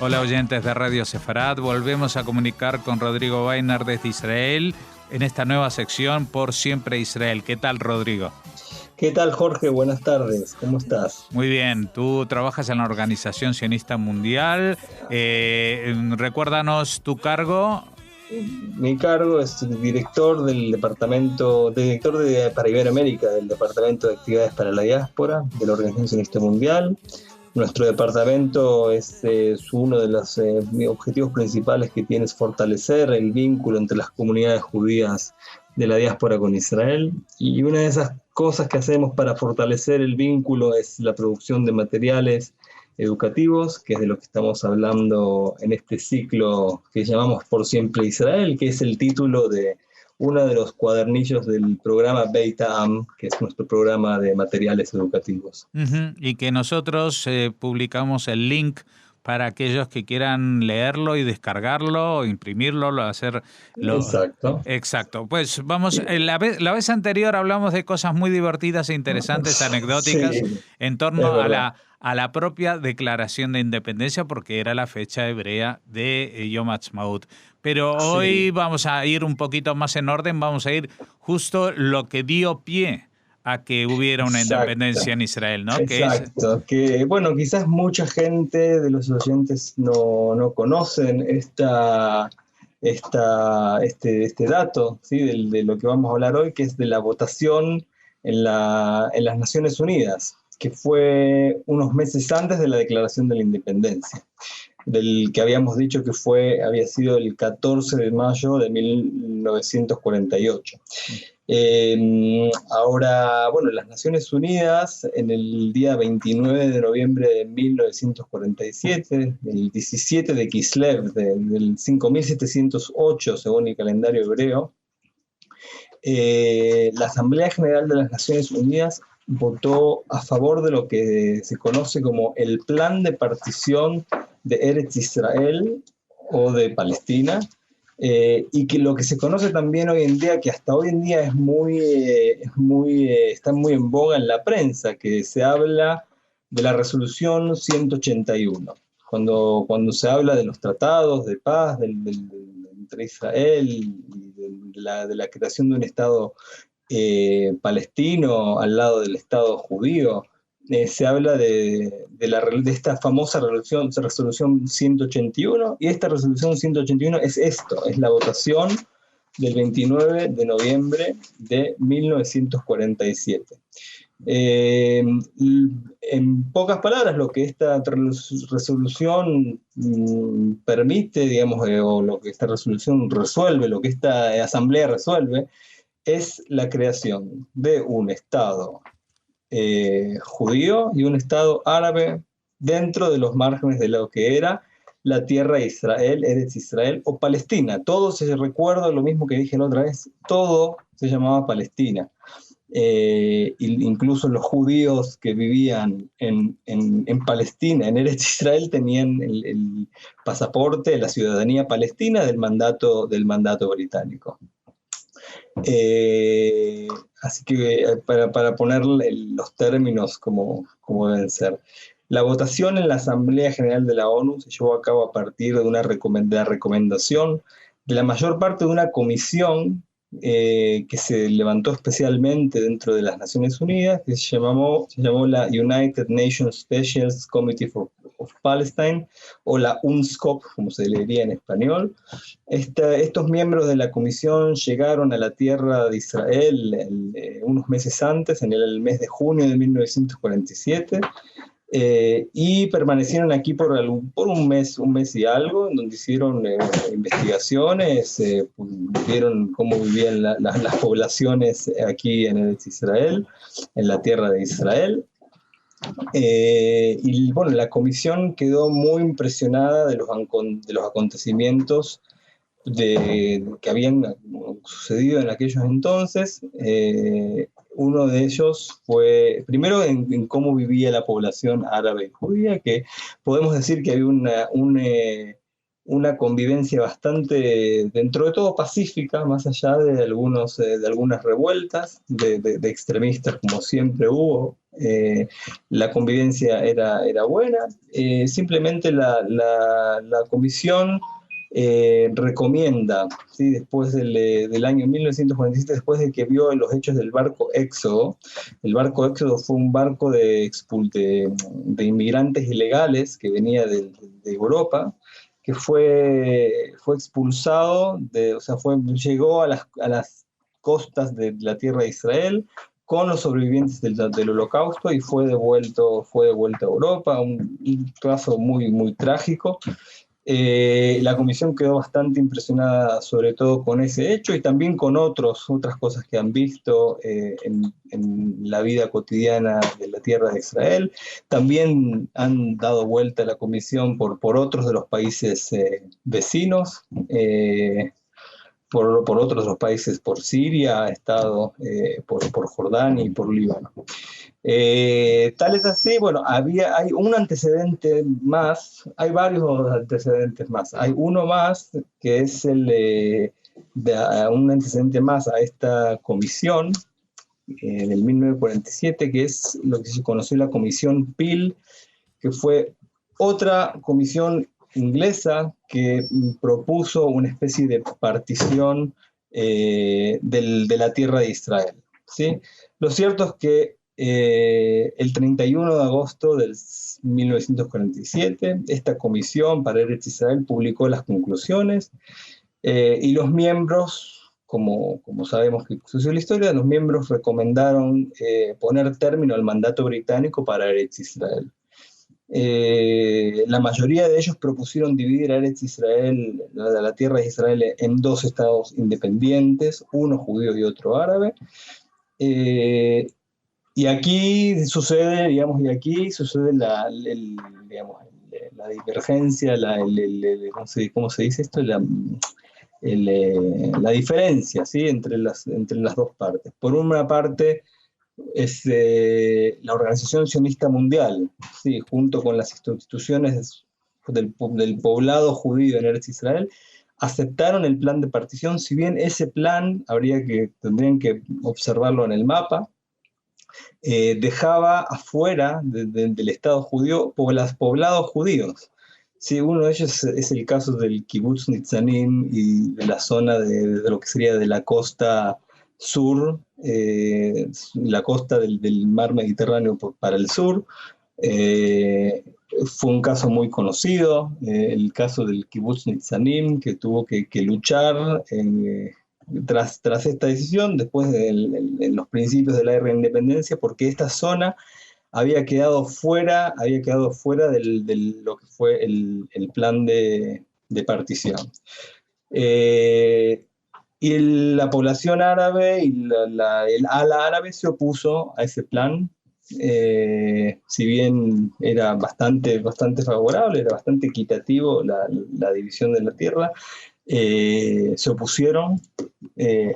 Hola oyentes de Radio Sefarad, volvemos a comunicar con Rodrigo Weiner desde Israel en esta nueva sección Por Siempre Israel. ¿Qué tal, Rodrigo? ¿Qué tal, Jorge? Buenas tardes, ¿cómo estás? Muy bien, tú trabajas en la Organización Sionista Mundial. Recuérdanos tu cargo. Mi cargo es director del para Iberoamérica del Departamento de Actividades para la Diáspora de la Organización Sionista Mundial. Nuestro departamento es uno de los objetivos principales que tiene es fortalecer el vínculo entre las comunidades judías de la diáspora con Israel, y una de esas cosas que hacemos para fortalecer el vínculo es la producción de materiales educativos, que es de lo que estamos hablando en este ciclo que llamamos Por Siempre Israel, que es el título de uno de los cuadernillos del programa Beit Ha'am, que es nuestro programa de materiales educativos. Y que nosotros publicamos el link para aquellos que quieran leerlo y descargarlo, imprimirlo, hacerlo. Exacto. Exacto. Pues vamos, la vez anterior hablamos de cosas muy divertidas e interesantes, anecdóticas, Sí, en torno a la propia declaración de independencia, porque era la fecha hebrea de Yom Ha'atzmaut. Pero hoy vamos a ir un poquito más en orden, vamos a ir justo lo que dio pie a que hubiera una independencia en Israel, ¿no? Exacto, que bueno, quizás mucha gente de los oyentes no conocen este dato, ¿sí? De lo que vamos a hablar hoy, que es de la votación en las Naciones Unidas, que fue unos meses antes de la declaración de la independencia, del que habíamos dicho que había sido el 14 de mayo de 1948. Ahora, bueno, las Naciones Unidas, en el día 29 de noviembre de 1947, el 17 de Kislev, del 5708, según el calendario hebreo, la Asamblea General de las Naciones Unidas votó a favor de lo que se conoce como el Plan de Partición de Eretz Israel o de Palestina, y que lo que se conoce también hoy en día, que hasta hoy en día está muy en boga en la prensa, que se habla de la resolución 181. Cuando se habla de los tratados de paz entre Israel y de la creación de un Estado palestino al lado del Estado judío, se habla de esta famosa resolución 181, y esta resolución 181 es la votación del 29 de noviembre de 1947. En pocas palabras, lo que esta resolución permite, digamos, o lo que esta resolución resuelve, lo que esta asamblea resuelve, es la creación de un Estado judío y un Estado árabe dentro de los márgenes de lo que era la tierra de Israel, Eretz Israel o Palestina. Todo se recuerda, lo mismo que dije la otra vez, todo se llamaba Palestina. Incluso los judíos que vivían en Palestina, en Eretz Israel, tenían el pasaporte, la ciudadanía palestina del mandato británico. Así que para poner los términos como deben ser. La votación en la Asamblea General de la ONU se llevó a cabo a partir de la recomendación de la mayor parte de una comisión que se levantó especialmente dentro de las Naciones Unidas, que se llamó la United Nations Special Committee of Palestine, o la UNSCOP, como se le diría en español. Estos miembros de la comisión llegaron a la tierra de Israel unos meses antes, en el mes de junio de 1947, y permanecieron aquí por un mes y algo, en donde hicieron investigaciones, vieron cómo vivían las poblaciones aquí en Eretz Israel, en la tierra de Israel. Y bueno, la comisión quedó muy impresionada de los acontecimientos que habían sucedido en aquellos entonces. Uno de ellos fue, primero, en cómo vivía la población árabe y judía, que podemos decir que había una convivencia bastante, dentro de todo, pacífica, más allá de algunas revueltas de extremistas, como siempre hubo la convivencia era buena. Simplemente la comisión recomienda, ¿sí? Después del año 1947, después de que vio los hechos del barco Éxodo. El barco Éxodo fue un barco de inmigrantes ilegales que venía de Europa, que fue expulsado, o sea, llegó a las costas de la tierra de Israel con los sobrevivientes del Holocausto y fue devuelto a Europa, un caso muy, muy trágico. La comisión quedó bastante impresionada sobre todo con ese hecho y también con otras cosas que han visto en la vida cotidiana de la tierra de Israel. También han dado vuelta a la comisión por otros de los países vecinos, por otros de los países, por Siria, ha estado por Jordania y por Líbano. Tal es así, bueno, hay un antecedente más, hay varios antecedentes más. Hay uno más que es un antecedente más a esta comisión del 1947, que es lo que se conoció la Comisión Peel, que fue otra comisión inglesa que propuso una especie de partición de la tierra de Israel, ¿sí? Lo cierto es que el 31 de agosto del 1947, esta comisión para Eretz Israel publicó las conclusiones y los miembros, como sabemos que sucedió la historia, los miembros recomendaron poner término al mandato británico para Eretz Israel. La mayoría de ellos propusieron dividir a Eretz Israel, la tierra de Israel, en dos estados independientes, uno judío y otro árabe. Y aquí sucede, digamos, la divergencia, ¿cómo se dice esto? La diferencia, ¿sí? entre las dos partes. Por una parte, es la Organización Sionista Mundial, ¿sí? Junto con las instituciones del poblado judío en Eretz Israel, aceptaron el plan de partición, si bien ese plan tendrían que observarlo en el mapa, dejaba afuera del Estado judío poblados judíos. Sí, uno de ellos es el caso del Kibbutz Nitzanim y de la zona de lo que sería de la costa sur, la costa del mar Mediterráneo para el sur. Fue un caso muy conocido, el caso del Kibbutz Nitzanim, que tuvo que luchar tras esta decisión, después en los principios de la guerra de independencia, porque esta zona había quedado fuera de lo que fue el plan de partición. Y la población árabe y el ala árabe se opuso a ese plan, si bien era bastante favorable, era bastante equitativo la división de la tierra, se opusieron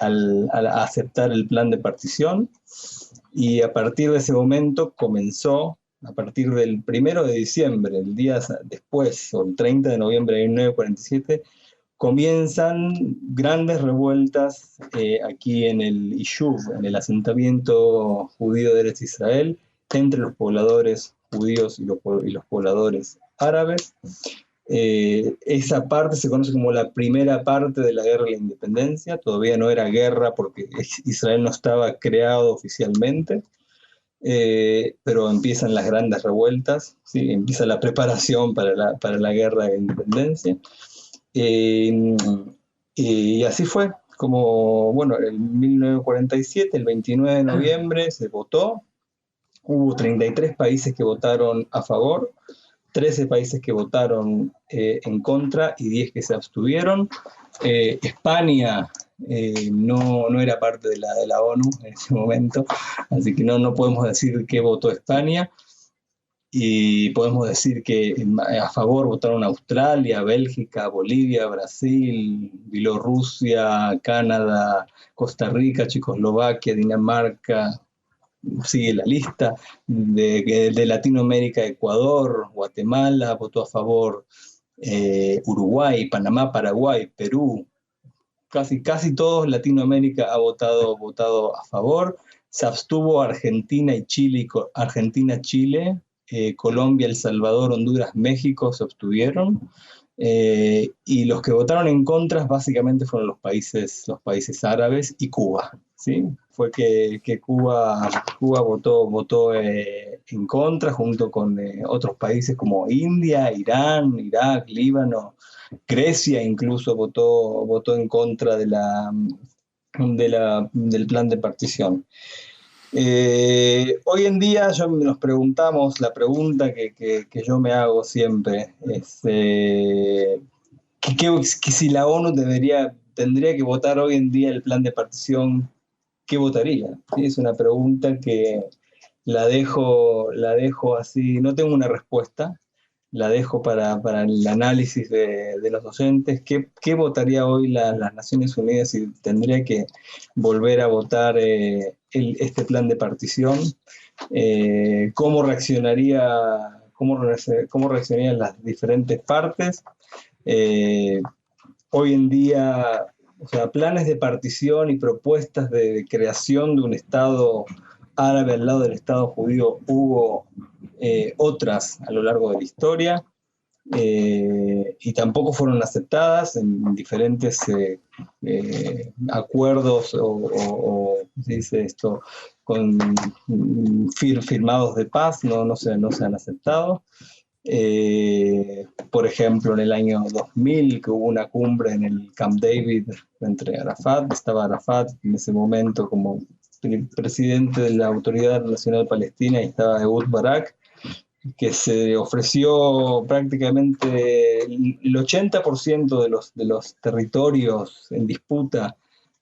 a aceptar el plan de partición, y a partir de ese momento comenzó, a partir del 1 de diciembre, el día después, o el 30 de noviembre de 1947, comienzan grandes revueltas aquí en el Ishuv, en el asentamiento judío de Eretz Israel, entre los pobladores judíos y los pobladores árabes. Esa parte se conoce como la primera parte de la guerra de la independencia. Todavía no era guerra porque Israel no estaba creado oficialmente, pero empiezan las grandes revueltas, ¿sí? Empieza la preparación para la guerra de la independencia. Y así fue, como, bueno, en 1947, el 29 de noviembre, se votó. Hubo 33 países que votaron a favor, 13 países que votaron en contra y 10 que se abstuvieron. España no era parte de la ONU en ese momento, así que no podemos decir qué votó España. Y podemos decir que a favor votaron Australia, Bélgica, Bolivia, Brasil, Bielorrusia, Canadá, Costa Rica, Checoslovaquia, Dinamarca, sigue la lista. De Latinoamérica, Ecuador, Guatemala votó a favor, Uruguay, Panamá, Paraguay, Perú, casi todos Latinoamérica ha votado a favor. Se abstuvo Argentina y Chile, Argentina, Chile, Colombia, El Salvador, Honduras, México se abstuvieron. Y los que votaron en contra básicamente fueron los países árabes y Cuba, ¿sí? Fue que Cuba votó en contra junto con otros países como India, Irán, Irak, Líbano, Grecia incluso votó en contra del plan de partición. Hoy en día nos preguntamos, la pregunta que yo me hago siempre es que si la ONU tendría que votar hoy en día el plan de partición, ¿qué votaría? ¿Sí? Es una pregunta que la dejo así, no tengo una respuesta, la dejo para el análisis de los docentes. ¿Qué votaría hoy las Naciones Unidas si tendría que volver a votar este plan de partición? ¿Cómo reaccionarían las diferentes partes? Hoy en día, o sea, planes de partición y propuestas de creación de un Estado árabe al lado del Estado judío hubo otras a lo largo de la historia, y tampoco fueron aceptadas en diferentes acuerdos o ¿se dice esto? Firmados de paz, no se han aceptado. Por ejemplo, en el año 2000, que hubo una cumbre en el Camp David entre estaba Arafat en ese momento como presidente de la Autoridad Nacional Palestina, y estaba Ehud Barak, que se ofreció prácticamente el 80% de los territorios en disputa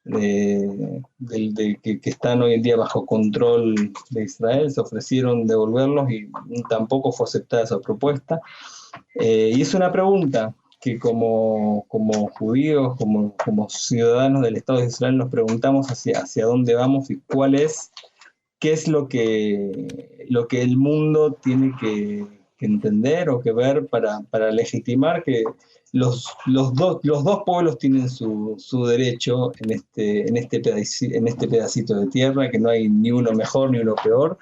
que están hoy en día bajo control de Israel. Se ofrecieron devolverlos y tampoco fue aceptada esa propuesta. Y es una pregunta que como judíos, como ciudadanos del Estado de Israel, nos preguntamos hacia dónde vamos y qué es lo que el mundo tiene que entender o que ver para legitimar que los dos pueblos tienen su derecho en este pedacito de tierra, que no hay ni uno mejor ni uno peor,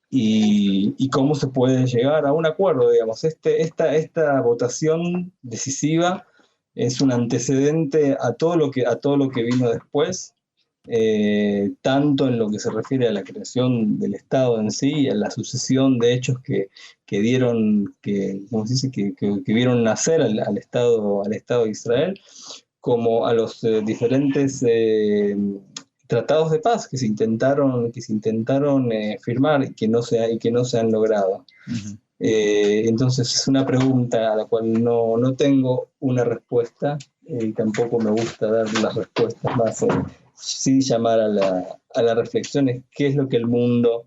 y cómo se puede llegar a un acuerdo, digamos. Esta votación decisiva es un antecedente a todo lo que vino después, tanto en lo que se refiere a la creación del Estado en sí y a la sucesión de hechos que vieron nacer al Estado de Israel, como a los diferentes tratados de paz que se intentaron firmar y que no se han logrado. Uh-huh. Entonces es una pregunta a la cual no tengo una respuesta, y tampoco me gusta dar las respuestas más. Sí llamar a la reflexión es qué es lo que el mundo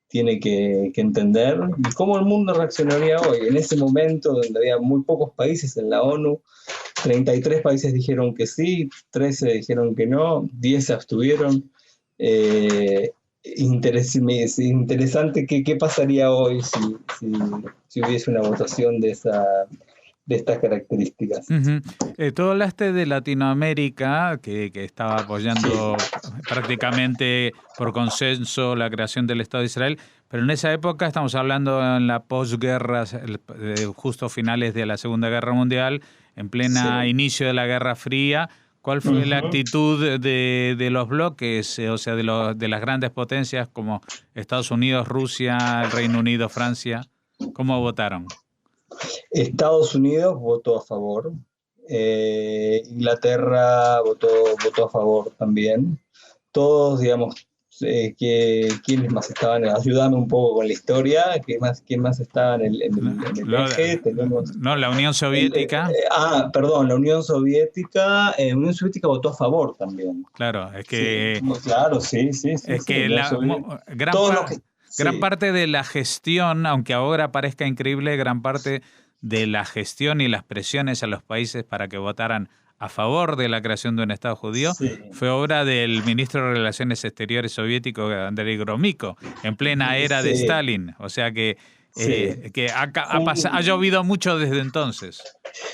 tiene que entender y cómo el mundo reaccionaría hoy. En ese momento, donde había muy pocos países en la ONU, 33 países dijeron que sí, 13 dijeron que no, 10 se abstuvieron. Interesante qué pasaría hoy si hubiese una votación de estas características. Uh-huh. Tú hablaste de Latinoamérica, que estaba apoyando prácticamente por consenso la creación del Estado de Israel, pero en esa época estamos hablando en la posguerra, justo finales de la Segunda Guerra Mundial, en plena inicio de la Guerra Fría. ¿Cuál fue uh-huh. la actitud de los bloques, o sea, de las grandes potencias como Estados Unidos, Rusia, el Reino Unido, Francia? ¿Cómo votaron? Estados Unidos votó a favor, Inglaterra votó a favor también. Todos, digamos, ¿quiénes más estaban? Ayúdame un poco con la historia. ¿Quién más estaba en el eje? La Unión Soviética. La Unión Soviética. Unión Soviética votó a favor también. Claro, es que... Sí, claro, sí. Es que gran parte de la gestión, aunque ahora parezca increíble, gran parte de la gestión y las presiones a los países para que votaran a favor de la creación de un Estado judío fue obra del ministro de Relaciones Exteriores soviético, Andrei Gromyko, en plena era de Stalin. O sea que que ha llovido mucho desde entonces.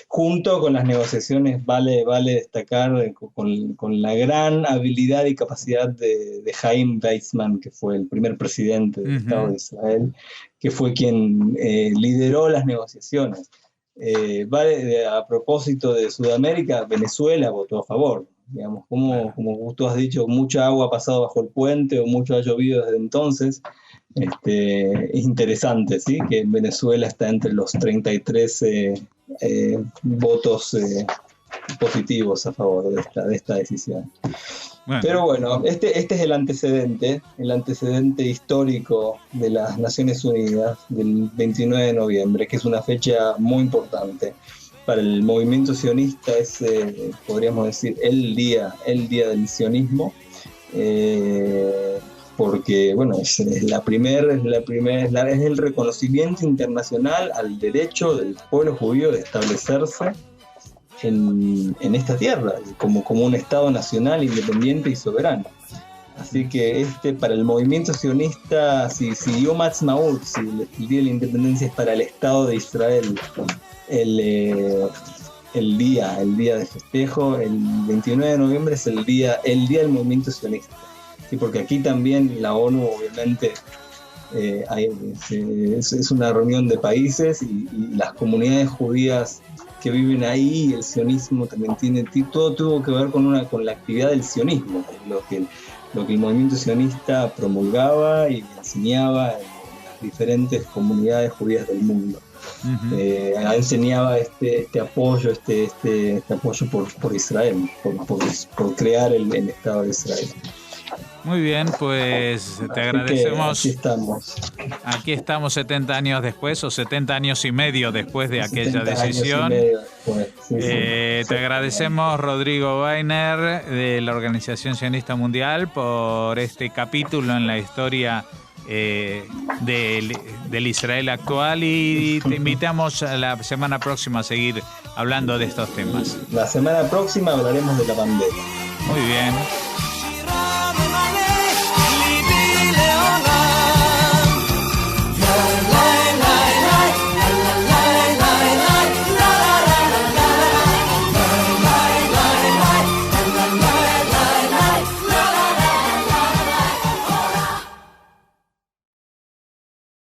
Junto con las negociaciones, vale destacar con la gran habilidad y capacidad de Chaim Weizmann, que fue el primer presidente del Estado de Israel, que fue quien lideró las negociaciones. A propósito de Sudamérica, Venezuela votó a favor. Digamos, como tú has dicho, mucha agua ha pasado bajo el puente o mucho ha llovido desde entonces. Es interesante, ¿sí? Que en Venezuela está entre los 33 votos positivos a favor de esta decisión. Bueno. Pero bueno, este es el antecedente histórico de las Naciones Unidas del 29 de noviembre, que es una fecha muy importante. Para el movimiento sionista es, podríamos decir, el día del sionismo, porque bueno, es el reconocimiento internacional al derecho del pueblo judío de establecerse en esta tierra, como un Estado nacional, independiente y soberano. Así que para el movimiento sionista, si Yom Ha'atzmaut, si el Día de la Independencia es para el Estado de Israel, el día de festejo, el 29 de noviembre es el día del movimiento sionista. Sí, porque aquí también la ONU, obviamente, es una reunión de países y las comunidades judías que viven ahí, el sionismo también todo tuvo que ver con la actividad del sionismo, lo que el movimiento sionista promulgaba y enseñaba en las diferentes comunidades judías del mundo. Enseñaba este apoyo, apoyo por Israel, por crear el Estado de Israel. Muy bien, pues te agradecemos. Aquí estamos 70 años después, o 70 años y medio después de aquella decisión. Te agradecemos, Rodrigo Weiner, de la Organización Sionista Mundial, por este capítulo en la historia del Israel actual, y te invitamos a la semana próxima a seguir hablando de estos temas. La semana próxima hablaremos de la pandemia. Muy bien.